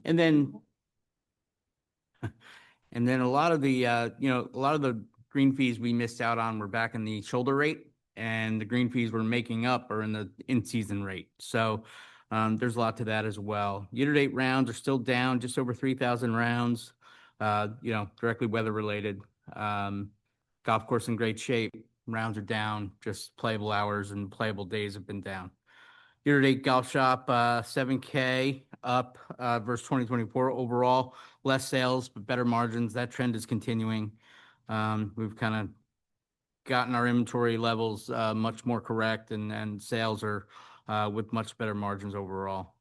And then a lot of the a lot of the green fees we missed out on were back in the shoulder rate, and the green fees we're making up are in the in-season rate. So there's a lot to that as well. Year-to-date rounds are still down, just over 3,000 rounds. Directly weather related. Golf course in great shape. Rounds are down. Just playable hours and playable days have been down. Year-to-date golf shop, 7K up versus 2024 overall. Less sales, but better margins. That trend is continuing. We've kind of gotten our inventory levels much more correct, and sales are with much better margins overall.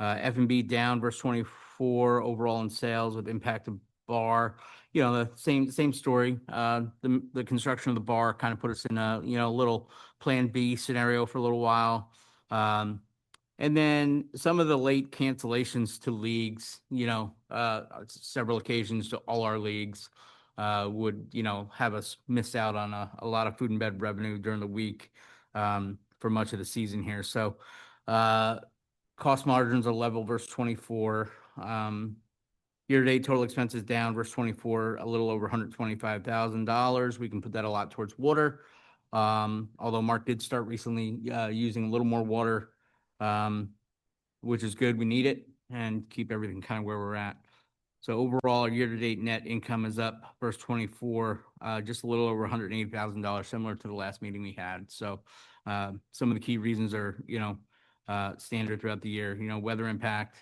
F&B down versus 24 overall in sales with impact of bar. The same story. The construction of the bar kind of put us in a little plan B scenario for a little while. And then some of the late cancellations to leagues, several occasions to all our leagues, would, have us miss out on a lot of food and bed revenue during the week, for much of the season here. So, cost margins are level versus 24. Year-to-date total expenses down versus 24, a little over $125,000. We can put that a lot towards water. Although Mark did start recently using a little more water, which is good. We need it, and keep everything kind of where we're at. So overall, our year-to-date net income is up versus 24, just a little over $180,000, similar to the last meeting we had. So some of the key reasons are, standard throughout the year. Weather impact,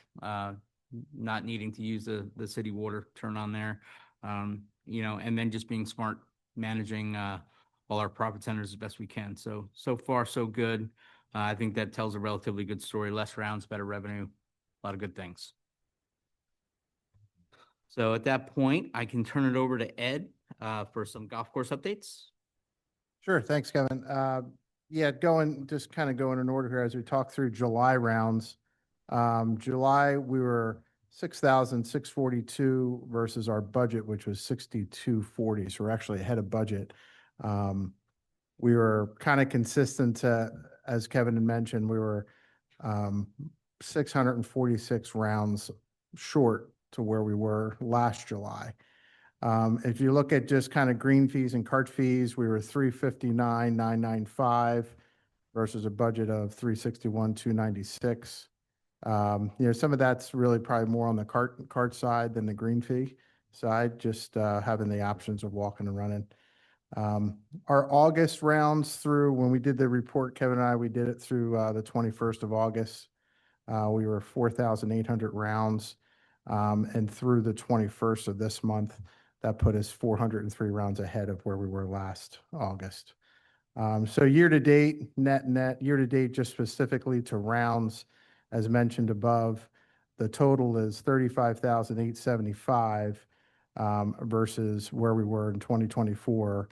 not needing to use the city water turn on there, and then just being smart, managing all our profit centers as best we can. So far, so good. I think that tells a relatively good story. Less rounds, better revenue, a lot of good things. So at that point, I can turn it over to Ed for some golf course updates. Sure. Thanks, Kevin. Just kind of going in order here as we talk through July rounds. July, we were 6,642 versus our budget, which was 6,240. So we're actually ahead of budget. We were kind of consistent as Kevin had mentioned, we were 646 rounds short to where we were last July. If you look at just kind of green fees and cart fees, we were 359,995 versus a budget of 361,296. Some of that's really probably more on the cart side than the green fee side, just having the options of walking and running. Our August rounds through when we did the report, Kevin and I, we did it through the 21st of August. We were 4,800 rounds. And through the 21st of this month, that put us 403 rounds ahead of where we were last August. So year to date, net year to date, just specifically to rounds, as mentioned above, the total is 35,875 versus where we were in 2024,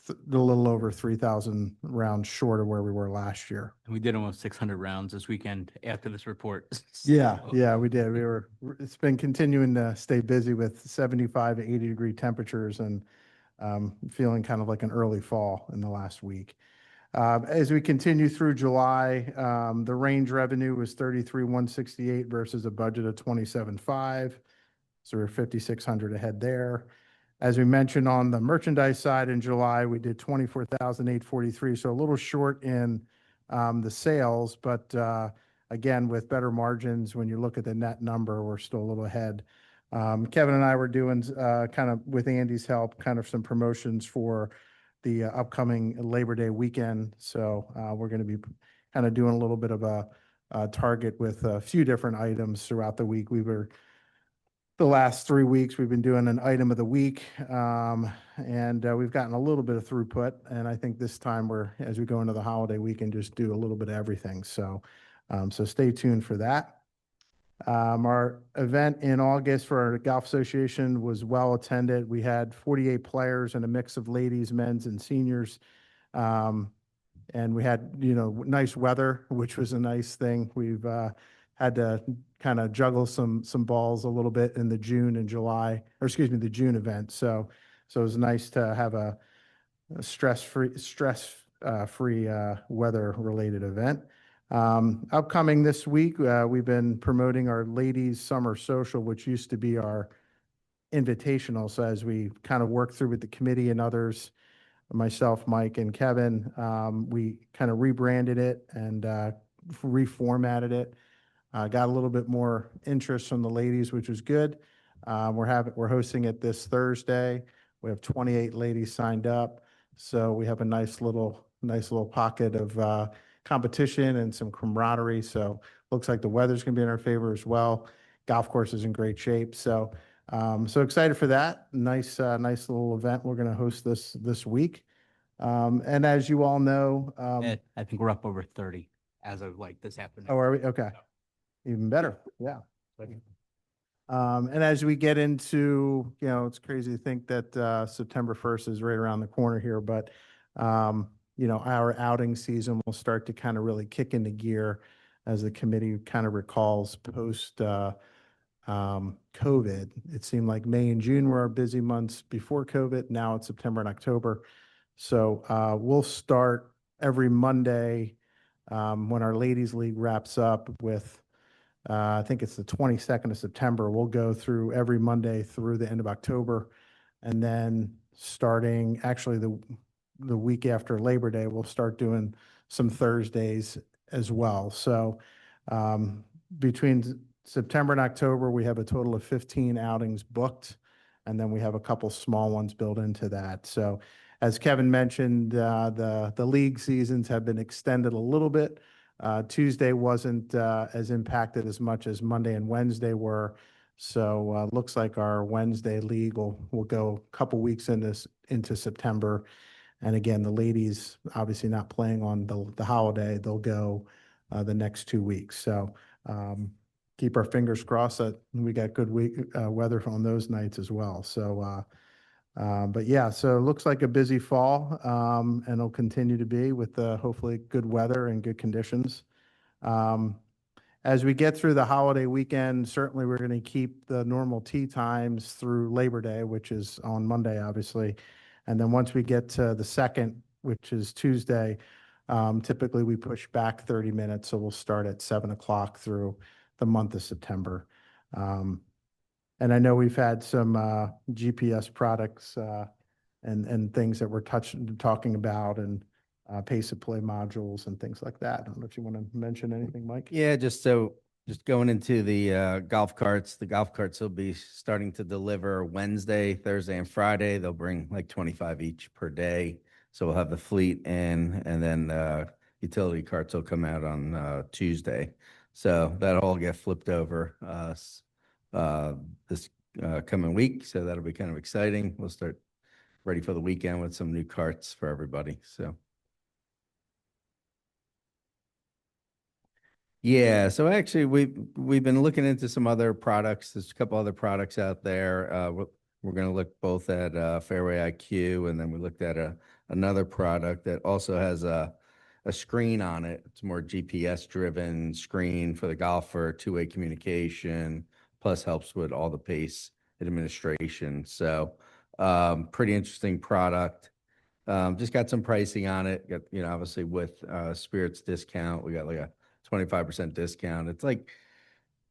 a little over 3,000 rounds short of where we were last year. And we did almost 600 rounds this weekend after this report. Yeah, we did. It's been continuing to stay busy with 75 to 80 degree temperatures and feeling kind of like an early fall in the last week. As we continue through July, the range revenue was 33,168 versus a budget of 27,500. So we're 5,600 ahead there. As we mentioned on the merchandise side in July, we did 24,843. So a little short in the sales, but again, with better margins, when you look at the net number, we're still a little ahead. Kevin and I were doing kind of with Andy's help, kind of some promotions for the upcoming Labor Day weekend. So we're going to be kind of doing a little bit of a target with a few different items throughout the week. The last 3 weeks, we've been doing an item of the week, and we've gotten a little bit of throughput. And I think this time as we go into the holiday weekend, just do a little bit of everything. So stay tuned for that. Our event in August for our Golf Association was well attended. We had 48 players and a mix of ladies, men's, and seniors. And we had, nice weather, which was a nice thing. We've had to kind of juggle some balls a little bit in the June the June event. So it was nice to have a stress-free weather-related event. Upcoming this week, we've been promoting our Ladies Summer Social, which used to be our invitational. So as we kind of work through with the committee and others, myself, Mike, and Kevin, we kind of rebranded it and reformatted it. Got a little bit more interest from the ladies, which was good. We're hosting it this Thursday. We have 28 ladies signed up, so we have a nice little pocket of competition and some camaraderie. So looks like the weather's going to be in our favor as well. Golf course is in great shape. So so excited for that. Nice little event we're going to host this week. And as you all know, I think we're up over 30 as of like this afternoon. oh, are we? Okay. Even better. Yeah. And as we get into, it's crazy to think that September 1st is right around the corner here, but, our outing season will start to kind of really kick into gear as the committee kind of recalls post COVID. It seemed like May and June were our busy months before COVID. Now it's September and October. So we'll start every Monday when our Ladies League wraps up with I think it's the 22nd of September. We'll go through every Monday through the end of October. And then starting actually the week after Labor Day, we'll start doing some Thursdays as well. So between September and October, we have a total of 15 outings booked. And then we have a couple small ones built into that. So as Kevin mentioned, the league seasons have been extended a little bit. Tuesday wasn't as impacted as much as Monday and Wednesday were. So looks like our Wednesday league will go a couple weeks into September. And again, the ladies obviously not playing on the holiday. They'll go the next 2 weeks. So keep our fingers crossed that we got good weather on those nights as well. So but yeah, so it looks like a busy fall, and it'll continue to be with hopefully good weather and good conditions. As we get through the holiday weekend, certainly we're going to keep the normal tee times through Labor Day, which is on Monday, obviously. And then once we get to the second, which is Tuesday, typically we push back 30 minutes. So we'll start at 7 o'clock through the month of September. And I know we've had some GPS products and things that we're talking about and pace of play modules and things like that. I don't know if you want to mention anything, Mike. Yeah, just going into the golf carts. The golf carts will be starting to deliver Wednesday, Thursday, and Friday. They'll bring like 25 each per day. So we'll have the fleet in, and then utility carts will come out on Tuesday. So that'll all get flipped over this coming week. So that'll be kind of exciting. We'll start ready for the weekend with some new carts for everybody. So yeah, so actually we've been looking into some other products. There's a couple other products out there. We're going to look both at Fairway IQ, and then we looked at another product that also has a screen on it. It's more GPS driven screen for the golfer, two-way communication, plus helps with all the pace administration. So pretty interesting product. Just got some pricing on it. Got, obviously with Spirit's discount, we got like a 25% discount. It's like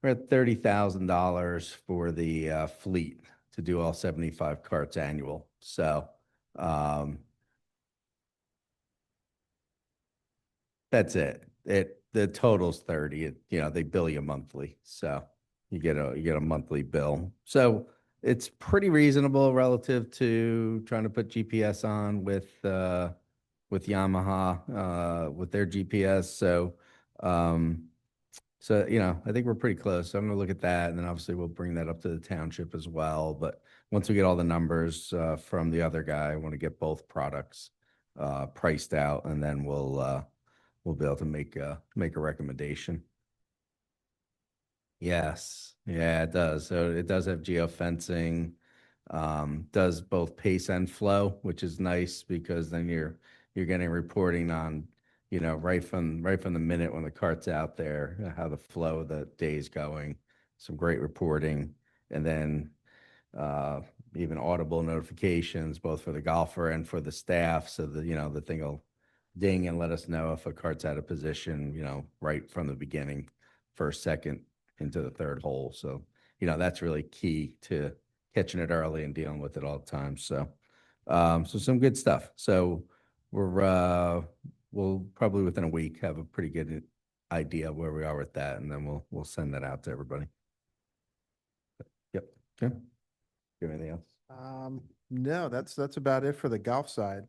we're at $30,000 for the fleet to do all 75 carts annual. So that's it. The total's 30. They bill you monthly, so you get a monthly bill. So it's pretty reasonable relative to trying to put GPS on with Yamaha with their GPS. So I think we're pretty close. So I'm gonna look at that, and then obviously we'll bring that up to the township as well. But once we get all the numbers from the other guy, I want to get both products priced out, and then we'll be able to make a recommendation. Yes. Yeah, it does. So it does have geofencing, does both pace and flow, which is nice because then you're getting reporting on, right from the minute when the cart's out there, how the flow of the day's going. Some great reporting, and then even audible notifications both for the golfer and for the staff, so that the thing will ding and let us know if a cart's out of position, right from the beginning, first, second into the third hole. So, that's really key to catching it early and dealing with it all the time. So, so some good stuff. So we'll probably within a week have a pretty good idea of where we are with that, and then we'll send that out to everybody. Yep. Okay. Do anything else? No, that's about it for the golf side.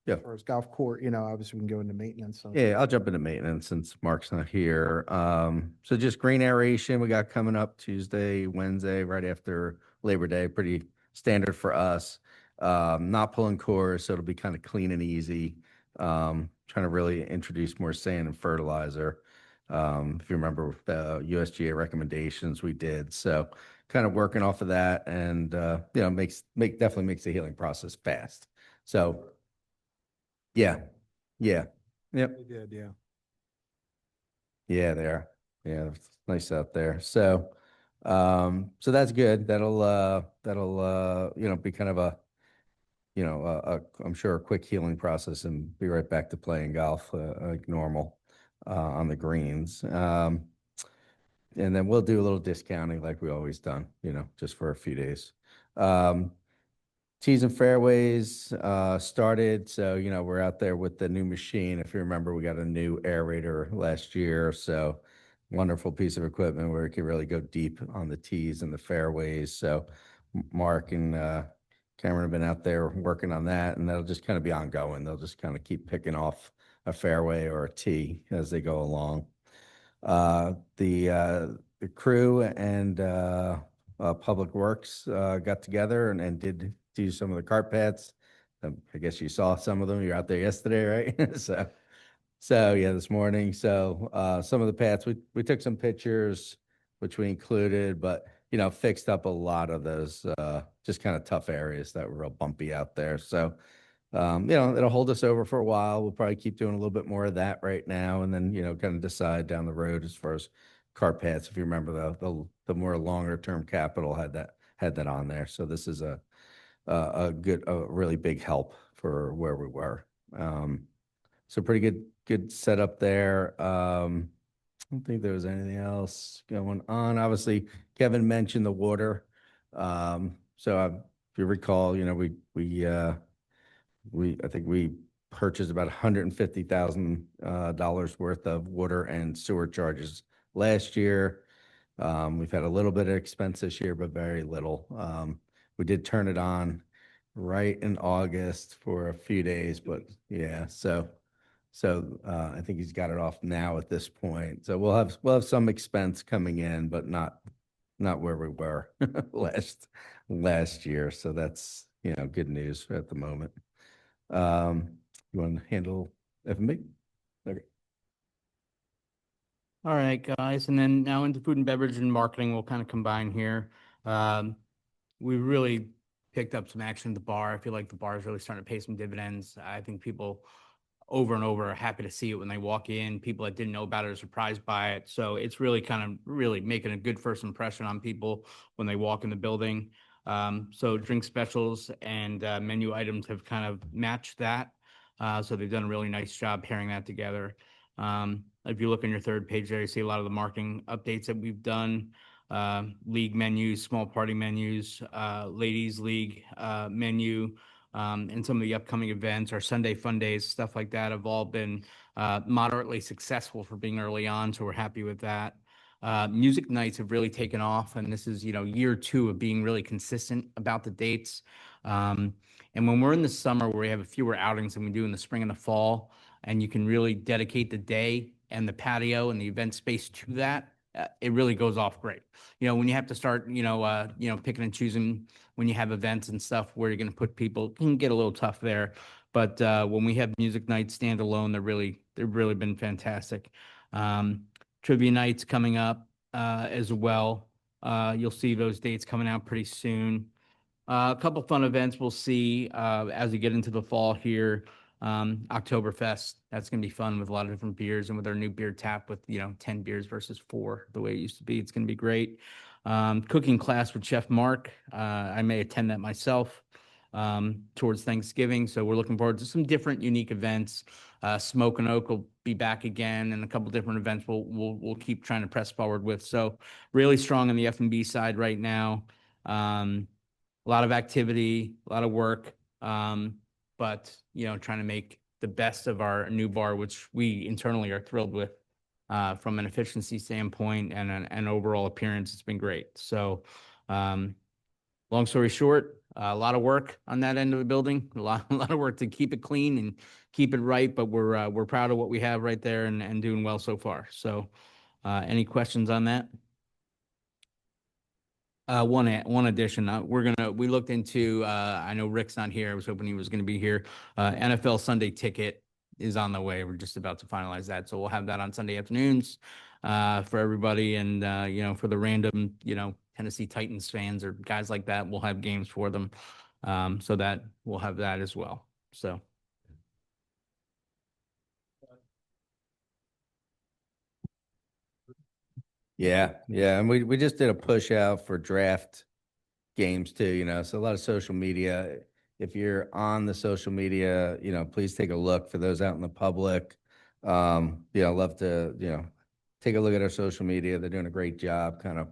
Yeah. As far as golf court, obviously we can go into maintenance. So. Yeah, I'll jump into maintenance since Mark's not here. So just green aeration we got coming up Tuesday, Wednesday, right after Labor Day. Pretty standard for us. Not pulling cores, so it'll be kind of clean and easy. Trying to really introduce more sand and fertilizer. If you remember the USGA recommendations we did, so kind of working off of that, and definitely makes the healing process fast. So yeah. Yep. They did, yeah. Yeah, they are. Yeah, it's nice out there. So, so that's good. That'll be kind of I'm sure a quick healing process, and be right back to playing golf like normal on the greens. And then we'll do a little discounting like we always done, just for a few days. Tees and fairways started, so we're out there with the new machine. If you remember, we got a new aerator last year, so wonderful piece of equipment where it can really go deep on the tees and the fairways. So Mark and Cameron have been out there working on that, and that'll just kind of be ongoing. They'll just kind of keep picking off a fairway or a tee as they go along. The crew and Public Works got together and did do some of the cart paths. I guess you saw some of them. You're out there yesterday, right? So yeah, this morning. So some of the paths we took some pictures, which we included, but fixed up a lot of those just kind of tough areas that were real bumpy out there. So it'll hold us over for a while. We'll probably keep doing a little bit more of that right now, and then kind of decide down the road as far as cart paths. If you remember, the more longer term capital had that on there. So this is a really big help for where we were. So pretty good setup there. I don't think there was anything else going on. Obviously, Kevin mentioned the water. So if you recall, I think we purchased about $150,000 worth of water and sewer charges last year. We've had a little bit of expense this year, but very little. We did turn it on right in August for a few days, but yeah, so I think he's got it off now at this point. So we'll have some expense coming in, but not where we were last year. So that's good news at the moment. You want to handle F&B? Okay. All right, guys, and then now into food and beverage and marketing, we'll kind of combine here. We really picked up some action at the bar. I feel like the bar is really starting to pay some dividends. I think people over and over are happy to see it when they walk in. People that didn't know about it are surprised by it. So it's really kind of really making a good first impression on people when they walk in the building. So drink specials and menu items have kind of matched that. So they've done a really nice job pairing that together. If you look on your third page there, you see a lot of the marketing updates that we've done. League menus, small party menus, ladies league menu, and some of the upcoming events, our Sunday fun days, stuff like that have all been moderately successful for being early on. So we're happy with that. Music nights have really taken off, and this is, year 2 of being really consistent about the dates. And when we're in the summer where we have fewer outings than we do in the spring and the fall, and you can really dedicate the day and the patio and the event space to that, it really goes off great. When you have to start, picking and choosing when you have events and stuff where you're going to put people, it can get a little tough there. But when we have music nights standalone, they've really been fantastic. Trivia nights coming up as well. You'll see those dates coming out pretty soon. A couple fun events we'll see as we get into the fall here. Oktoberfest, that's going to be fun with a lot of different beers, and with our new beer tap with 10 beers versus 4 the way it used to be. It's going to be great. Cooking class with Chef Mark. I may attend that myself. towards Thanksgiving. So we're looking forward to some different unique events. Smoke and Oak will be back again, and a couple different events we'll keep trying to press forward with. So really strong on the F&B side right now. A lot of activity, a lot of work, but trying to make the best of our new bar, which we internally are thrilled with. From an efficiency standpoint and an overall appearance, it's been great. So, long story short, a lot of work on that end of the building, a lot of work to keep it clean and keep it right. But we're proud of what we have right there and doing well so far. So, any questions on that? One addition. We looked into. I know Rick's not here. I was hoping he was going to be here. NFL Sunday ticket is on the way. We're just about to finalize that, so we'll have that on Sunday afternoons for everybody, and for the random Tennessee Titans fans or guys like that, we'll have games for them, so that we'll have that as well. So. Yeah, and we just did a push out for draft games too, so a lot of social media. If you're on the social media, please take a look for those out in the public. Love to, take a look at our social media. They're doing a great job kind of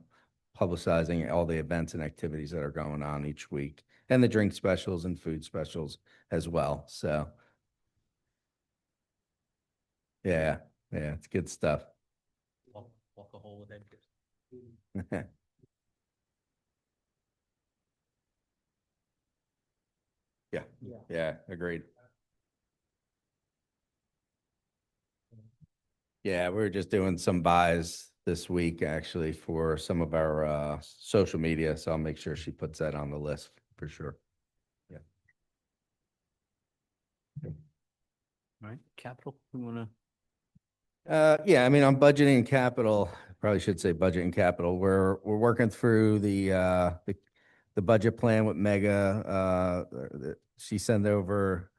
publicizing all the events and activities that are going on each week, and the drink specials and food specials as well. So yeah, it's good stuff. Walk a hole with Ed. Yeah, agreed. Yeah, we were just doing some buys this week actually for some of our social media, so I'll make sure she puts that on the list for sure. Yeah. All right, capital. We want to. Yeah, I mean, on budgeting and capital, probably should say budget and capital. We're working through the budget plan with Mega. She sent over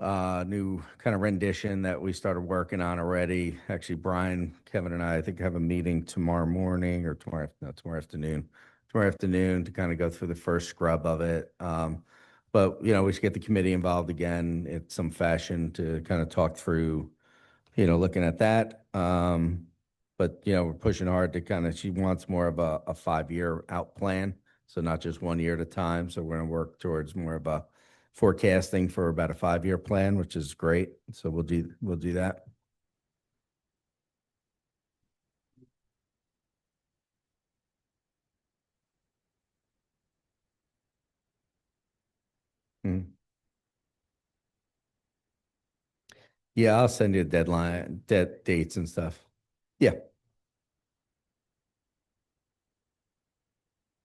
new kind of rendition that we started working on already. Actually, Brian, Kevin, and I think have a meeting tomorrow morning or tomorrow afternoon to kind of go through the first scrub of it. But we should get the committee involved again in some fashion to kind of talk through looking at that. But we're pushing hard to kind of, she wants more of a 5-year out plan. So not just 1 year at a time. So we're going to work towards more of a forecasting for about a 5-year plan, which is great. So we'll do that. Mhm. Yeah, I'll send you a deadline, dates and stuff. Yeah.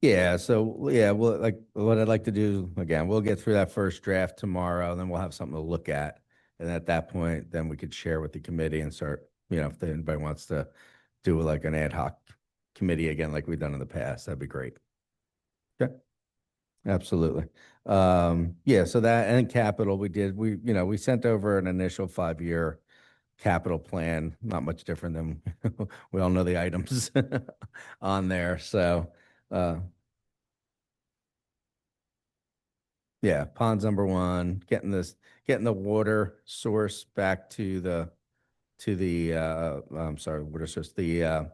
Yeah, so yeah, well, like what I'd like to do again, we'll get through that first draft tomorrow, and then we'll have something to look at. And at that point, then we could share with the committee and start, if anybody wants to do like an ad hoc committee again, like we've done in the past, that'd be great. Okay. Absolutely. Yeah, so that and capital, we sent over an initial 5-year capital plan, not much different than we all know the items on there. So yeah, pond's number one, getting the water source back to the I'm sorry, water source, the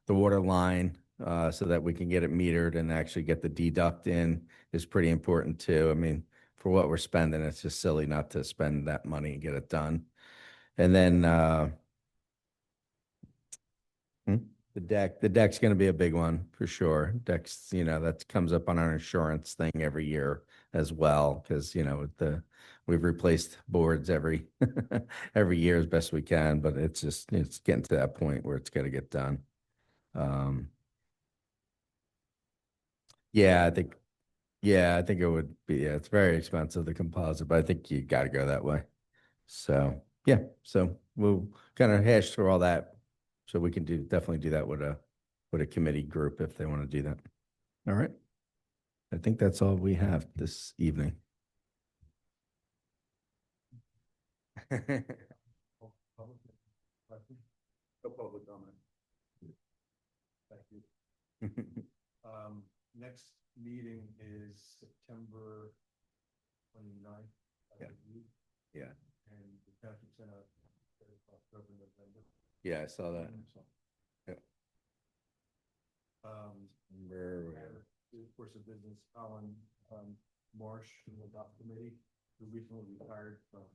water line, so that we can get it metered and actually get the deduct in is pretty important too. I mean, for what we're spending, it's just silly not to spend that money and get it done. And then the deck's going to be a big one for sure. Decks, that comes up on our insurance thing every year as well, because we've replaced boards every every year as best we can, but it's getting to that point where it's got to get done. Yeah, I think it would be. Yeah, it's very expensive, the composite, but I think you got to go that way. So yeah, so we'll kind of hash through all that, so we can definitely do that with a committee group if they want to do that. All right. I think that's all we have this evening. No public comment. Thank you. Next meeting is September 29th. Yeah. Yeah. And the township sent out October, November. Yeah, I saw that. Yep. Where we have, of course, of business, Colin Marsh from the DOP committee, who recently retired from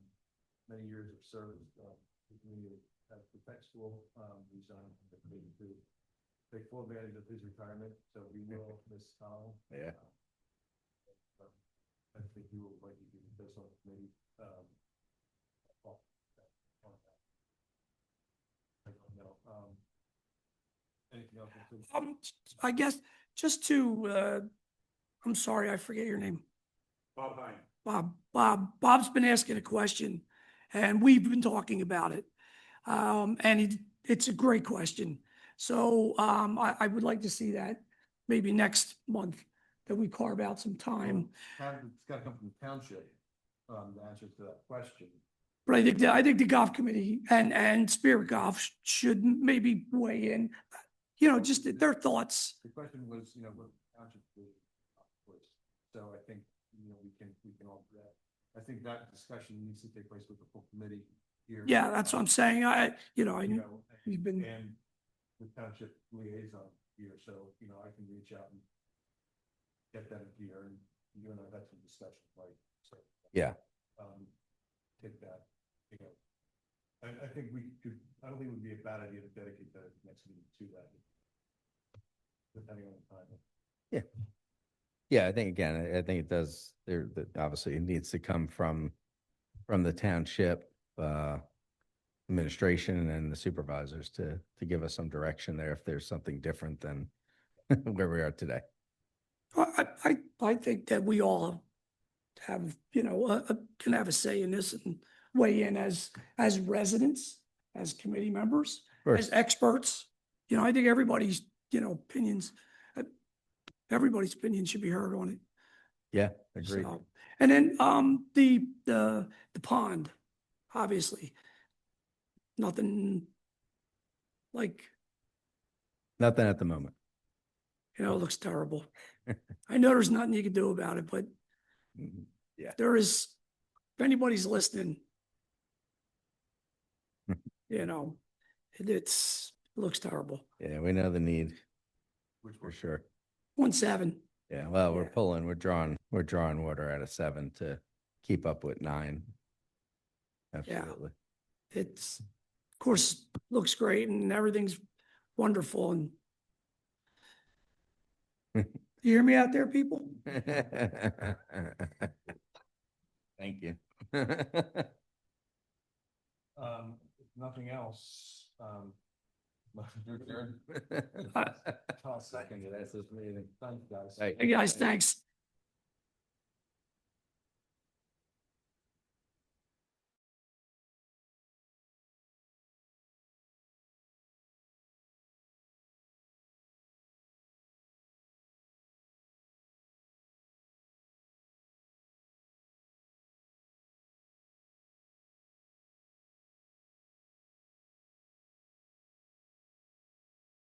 many years of service. The committee at the tech school, resigned from the committee to take full advantage of his retirement. So we will miss Colin. Yeah. I think he will like to be this on the committee. I don't know. Anything else? I guess just to, I'm sorry, I forget your name. Bob Hine. Bob's been asking a question and we've been talking about it. And it's a great question. So, I would like to see that maybe next month that we carve out some time. It's got to come from the township, the answer to that question. But I think the golf committee and Spirit Golf should maybe weigh in, just their thoughts. The question was, what township was, so I think, we can all do that. I think that discussion needs to take place with the full committee here. Yeah, that's what I'm saying. We've been, And the township liaison here, so, I can reach out and get them here, and you and I had some discussion, like, so. Yeah. Take that, I think we could, I don't think it would be a bad idea to dedicate the next meeting to that, depending on the time. Yeah. Yeah, I think it does, obviously it needs to come from the township, administration and the supervisors to give us some direction there if there's something different than where we are today. I think that we all have, can have a say in this and weigh in as residents, as committee members, as experts. I think everybody's, opinions, everybody's opinion should be heard on it. Yeah, agreed. So, and then, the pond, obviously, nothing at the moment. it looks terrible. I know there's nothing you can do about it, but Yeah. if anybody's listening, it looks terrible. Yeah, we know the need Which for one? sure. 1-7. Yeah, well, Yeah. we're drawing water out of 7 to keep up with 9. Absolutely. It's, of course, looks great and everything's wonderful. And you hear me out there, people? Thank you. If nothing else, motion to adjourn. I'll second it. That's this meeting. Thanks, guys. Hey. Hey, guys, thanks.